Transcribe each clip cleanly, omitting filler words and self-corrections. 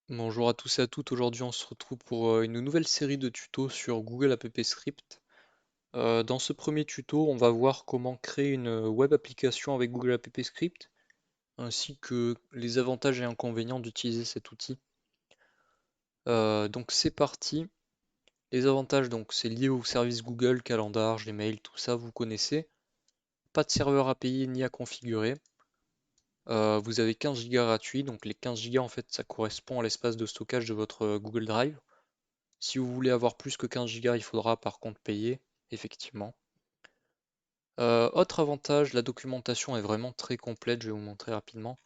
Bonjour à tous et à toutes, aujourd'hui on se retrouve pour une nouvelle série de tutos sur Google App Script. Dans ce premier tuto, on va voir comment créer une web application avec Google App Script, ainsi que les avantages et inconvénients d'utiliser cet outil. Donc c'est parti. Les avantages, donc c'est lié au service Google, Calendar, Gmail, tout ça vous connaissez. Pas de serveur à payer ni à configurer. Vous avez 15 Go gratuits, donc les 15 Go en fait ça correspond à l'espace de stockage de votre Google Drive. Si vous voulez avoir plus que 15 Go, il faudra par contre payer, effectivement. Autre avantage, la documentation est vraiment très complète, je vais vous montrer rapidement.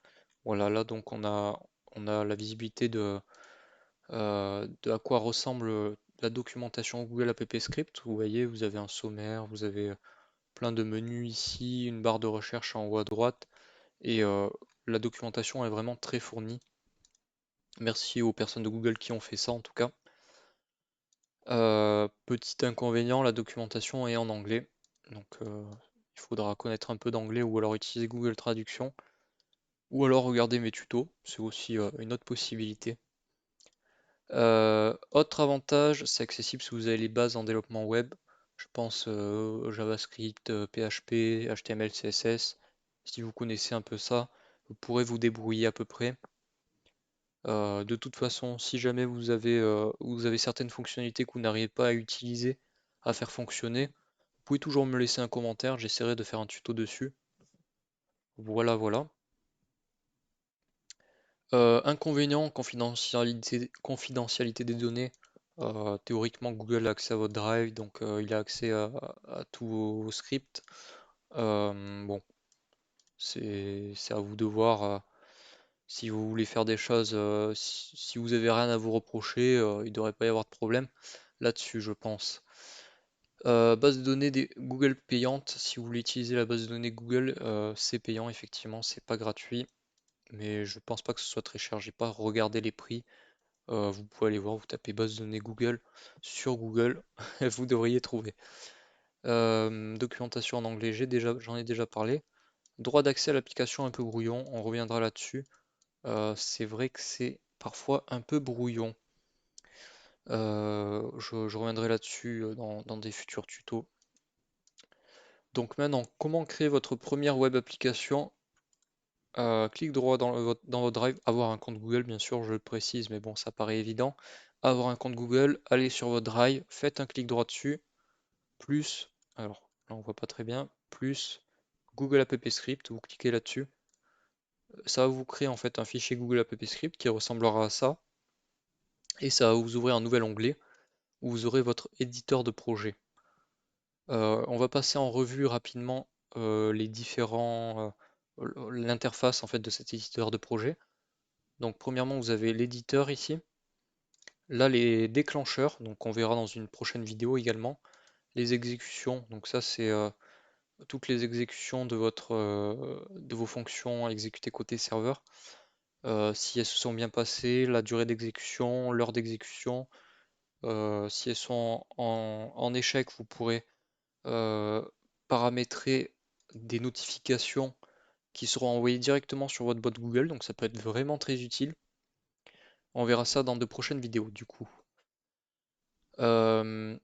Voilà, là donc on a la visibilité de à quoi ressemble la documentation Google App Script. Vous voyez, vous avez un sommaire, vous avez plein de menus ici, une barre de recherche en haut à droite, et la documentation est vraiment très fournie. Merci aux personnes de Google qui ont fait ça en tout cas. Petit inconvénient, la documentation est en anglais, donc il faudra connaître un peu d'anglais ou alors utiliser Google Traduction, ou alors regarder mes tutos, c'est aussi une autre possibilité. Autre avantage, c'est accessible si vous avez les bases en développement web, je pense JavaScript, PHP, HTML, CSS. Si vous connaissez un peu ça, vous pourrez vous débrouiller à peu près. De toute façon, si jamais vous avez certaines fonctionnalités que vous n'arrivez pas à utiliser, à faire fonctionner, vous pouvez toujours me laisser un commentaire, j'essaierai de faire un tuto dessus. Voilà, voilà. Inconvénient, confidentialité des données. Théoriquement, Google a accès à votre drive, donc il a accès à tous vos scripts. Bon, c'est à vous de voir. Si vous voulez faire des choses, si vous avez rien à vous reprocher, il ne devrait pas y avoir de problème là-dessus, je pense. Base de données des Google payante. Si vous voulez utiliser la base de données Google, c'est payant, effectivement, c'est pas gratuit, mais je pense pas que ce soit très cher. J'ai pas regardé les prix. Vous pouvez aller voir, vous tapez base de données Google sur Google, vous devriez trouver. Documentation en anglais, j'en ai déjà parlé. Droit d'accès à l'application un peu brouillon, on reviendra là-dessus. C'est vrai que c'est parfois un peu brouillon. Je reviendrai là-dessus dans des futurs tutos. Donc maintenant, comment créer votre première web application? Clic droit dans votre Drive, avoir un compte Google, bien sûr, je le précise, mais bon, ça paraît évident. Avoir un compte Google, allez sur votre Drive, faites un clic droit dessus, plus, alors là on voit pas très bien, plus Google App Script, vous cliquez là-dessus. Ça va vous créer en fait un fichier Google App Script qui ressemblera à ça, et ça va vous ouvrir un nouvel onglet où vous aurez votre éditeur de projet. On va passer en revue rapidement les différents, l'interface en fait de cet éditeur de projet. Donc premièrement, vous avez l'éditeur ici. Là, les déclencheurs, donc on verra dans une prochaine vidéo également. Les exécutions, donc ça c'est toutes les exécutions de vos fonctions exécutées côté serveur. Si elles se sont bien passées, la durée d'exécution, l'heure d'exécution. Si elles sont en échec, vous pourrez euh, paramétrer des notifications qui seront envoyées directement sur votre bot Google, donc ça peut être vraiment très utile. On verra ça dans de prochaines vidéos du coup. Euh,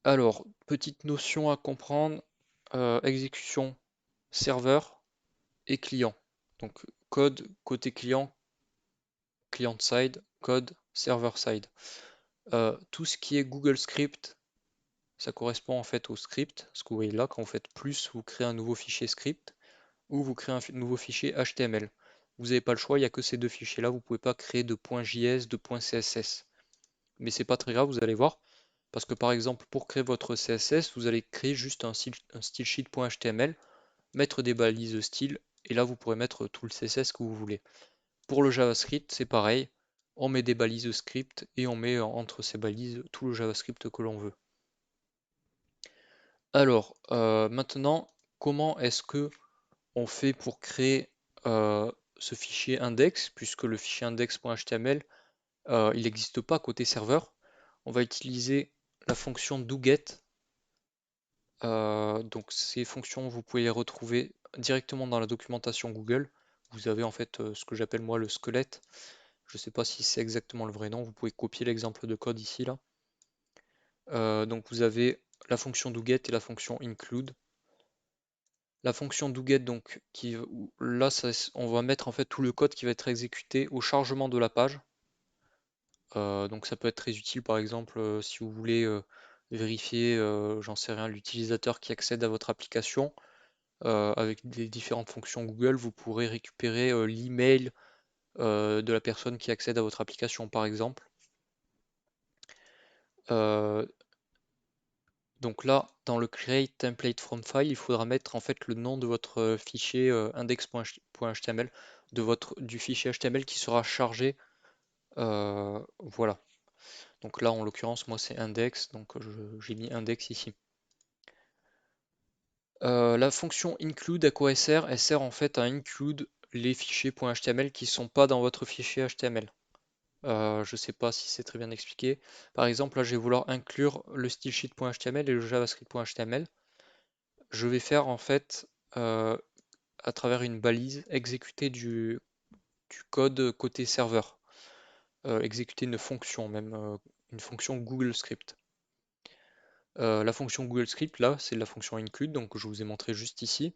alors, petite notion à comprendre, exécution serveur et client. Donc code côté client, client side, code server side. Tout ce qui est Google Script, ça correspond en fait au script. Ce que vous voyez là, quand vous faites plus, vous créez un nouveau fichier script ou vous créez un nouveau fichier HTML. Vous n'avez pas le choix, il n'y a que ces deux fichiers-là. Vous ne pouvez pas créer de .js, de .css. Mais c'est pas très grave, vous allez voir. Parce que par exemple, pour créer votre CSS, vous allez créer juste un style sheet.html, mettre des balises style, et là vous pourrez mettre tout le CSS que vous voulez. Pour le JavaScript, c'est pareil. On met des balises script et on met entre ces balises tout le JavaScript que l'on veut. Alors, maintenant, comment est-ce que on fait pour créer ce fichier index, puisque le fichier index.html, il n'existe pas côté serveur. On va utiliser la fonction doGet. Donc ces fonctions, vous pouvez les retrouver directement dans la documentation Google. Vous avez en fait ce que j'appelle moi le squelette. Je ne sais pas si c'est exactement le vrai nom. Vous pouvez copier l'exemple de code ici, là. Donc vous avez la fonction doGet et la fonction include. La fonction doGet, donc, là, on va mettre en fait tout le code qui va être exécuté au chargement de la page. Donc ça peut être très utile, par exemple, si vous voulez vérifier, j'en sais rien, l'utilisateur qui accède à votre application. Avec des différentes fonctions Google, vous pourrez récupérer l'email de la personne qui accède à votre application, par exemple. Euh, donc là, dans le create template from file, il faudra mettre en fait le nom de votre fichier index.html, du fichier HTML qui sera chargé. Voilà. Donc là, en l'occurrence, moi c'est index, donc j'ai mis index ici. La fonction include, à quoi elle sert? Elle sert en fait à include les fichiers .html qui ne sont pas dans votre fichier HTML. Je ne sais pas si c'est très bien expliqué. Par exemple, là, je vais vouloir inclure le stylesheet.html et le javascript.html. Je vais faire en fait, à travers une balise, exécuter du code côté serveur. Exécuter une fonction, même une fonction Google Script. La fonction Google Script, là, c'est la fonction include, donc je vous ai montré juste ici,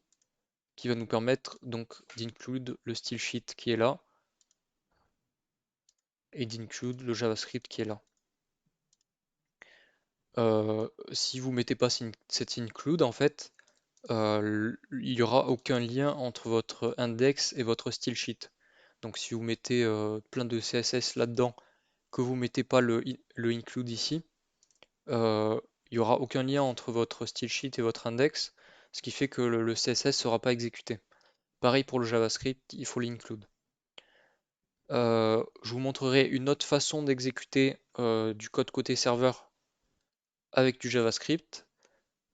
qui va nous permettre donc d'include le stylesheet qui est là et d'include le JavaScript qui est là. Si vous mettez pas cette include, en fait, il n'y aura aucun lien entre votre index et votre stylesheet. Donc si vous mettez plein de CSS là-dedans, que vous mettez pas le include ici, euh, il n'y aura aucun lien entre votre stylesheet et votre index, ce qui fait que le CSS ne sera pas exécuté. Pareil pour le JavaScript, il faut l'include. Je vous montrerai une autre façon d'exécuter du code côté serveur avec du JavaScript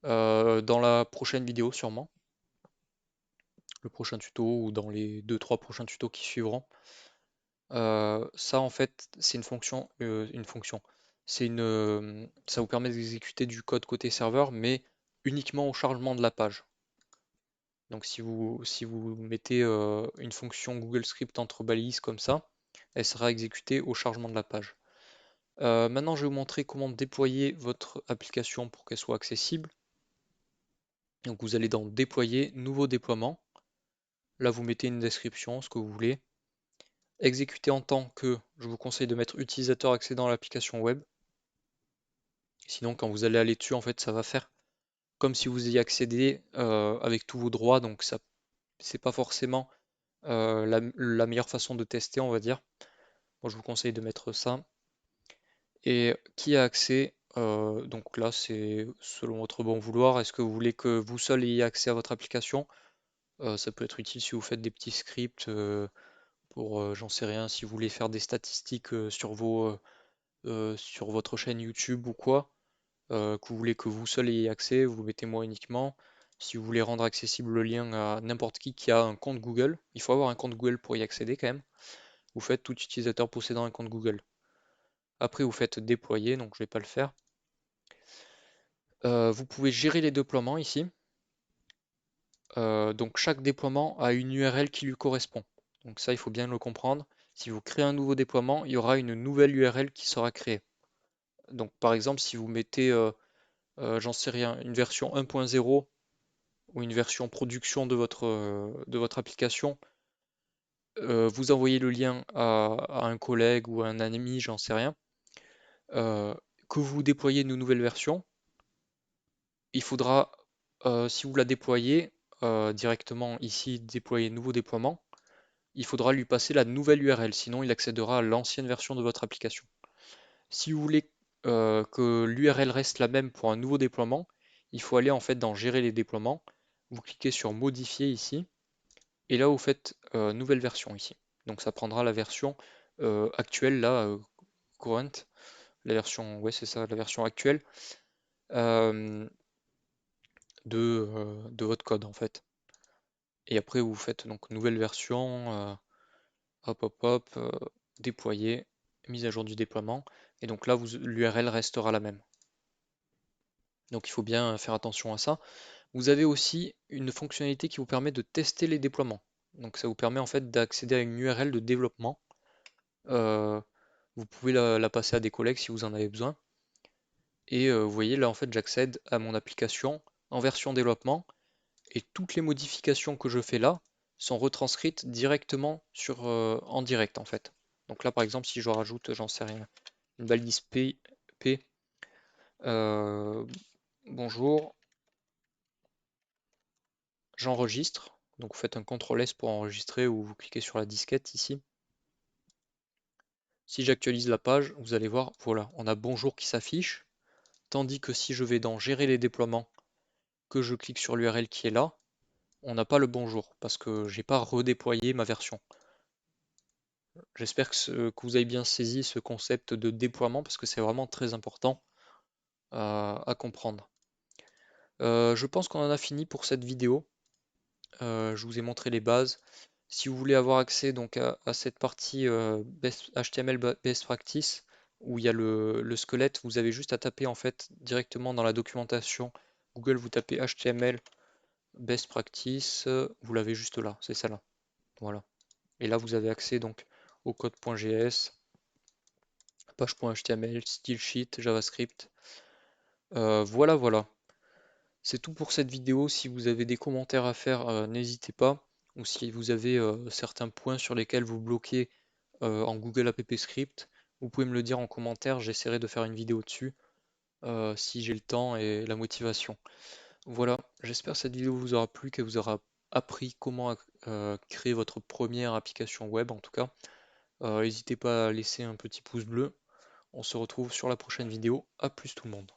dans la prochaine vidéo sûrement, le prochain tuto ou dans les 2-3 prochains tutos qui suivront. Ça en fait c'est une fonction. Ça vous permet d'exécuter du code côté serveur mais uniquement au chargement de la page. Donc si vous mettez une fonction Google Script entre balises comme ça, elle sera exécutée au chargement de la page. Maintenant, je vais vous montrer comment déployer votre application pour qu'elle soit accessible. Donc, vous allez dans Déployer, Nouveau déploiement. Là, vous mettez une description, ce que vous voulez. Exécuter en tant que, je vous conseille de mettre utilisateur accédant à l'application web. Sinon, quand vous allez aller dessus, en fait, ça va faire comme si vous y accédez avec tous vos droits. Donc, ça, c'est pas forcément la meilleure façon de tester, on va dire. Moi, je vous conseille de mettre ça. Et qui a accès? Donc là, c'est selon votre bon vouloir. Est-ce que vous voulez que vous seul ayez accès à votre application? Ça peut être utile si vous faites des petits scripts pour, j'en sais rien, si vous voulez faire des statistiques sur votre chaîne YouTube ou quoi, que vous voulez que vous seul ayez accès, vous mettez moi uniquement. Si vous voulez rendre accessible le lien à n'importe qui a un compte Google, il faut avoir un compte Google pour y accéder quand même. Vous faites tout utilisateur possédant un compte Google. Après, vous faites déployer, donc je vais pas le faire. Vous pouvez gérer les déploiements ici. Donc chaque déploiement a une URL qui lui correspond. Donc ça, il faut bien le comprendre. Si vous créez un nouveau déploiement, il y aura une nouvelle URL qui sera créée. Donc par exemple, si vous mettez, j'en sais rien, une version 1.0 ou une version production de votre application, vous envoyez le lien à un collègue ou à un ami, j'en sais rien, euh, que vous déployez une nouvelle version, il faudra, si vous la déployez directement ici, déployer nouveau déploiement, il faudra lui passer la nouvelle URL, sinon il accédera à l'ancienne version de votre application. Si vous voulez que l'URL reste la même pour un nouveau déploiement, il faut aller en fait dans Gérer les déploiements, vous cliquez sur Modifier ici, et là vous faites Nouvelle version ici. Donc ça prendra la version actuelle, là, current, la version, ouais c'est ça, la version actuelle euh, de votre code en fait. Et après vous faites donc nouvelle version, hop hop hop, déployer, mise à jour du déploiement, et donc là l'URL restera la même. Donc il faut bien faire attention à ça. Vous avez aussi une fonctionnalité qui vous permet de tester les déploiements. Donc ça vous permet en fait d'accéder à une URL de développement. Euh, Vous pouvez la passer à des collègues si vous en avez besoin. Et vous voyez là en fait j'accède à mon application en version développement et toutes les modifications que je fais là sont retranscrites directement en direct en fait. Donc là par exemple si je rajoute, j'en sais rien, une balise P, euh, bonjour, j'enregistre. Donc vous faites un CTRL S pour enregistrer ou vous cliquez sur la disquette ici. Si j'actualise la page, vous allez voir, voilà, on a bonjour qui s'affiche. Tandis que si je vais dans gérer les déploiements, que je clique sur l'URL qui est là, on n'a pas le bonjour parce que j'ai pas redéployé ma version. J'espère que vous avez bien saisi ce concept de déploiement parce que c'est vraiment très important à comprendre. Je pense qu'on en a fini pour cette vidéo. Je vous ai montré les bases. Si vous voulez avoir accès donc à cette partie HTML Best Practice où il y a le squelette, vous avez juste à taper en fait directement dans la documentation Google, vous tapez HTML Best Practice, vous l'avez juste là, c'est ça là. Voilà. Et là vous avez accès donc au code.js, page.html, style sheet, JavaScript. Voilà, voilà. C'est tout pour cette vidéo. Si vous avez des commentaires à faire, n'hésitez pas. Ou si vous avez certains points sur lesquels vous bloquez en Google App Script, vous pouvez me le dire en commentaire. J'essaierai de faire une vidéo dessus si j'ai le temps et la motivation. Voilà, j'espère que cette vidéo vous aura plu, qu'elle vous aura appris comment créer votre première application web en tout cas. N'hésitez pas à laisser un petit pouce bleu. On se retrouve sur la prochaine vidéo. À plus tout le monde.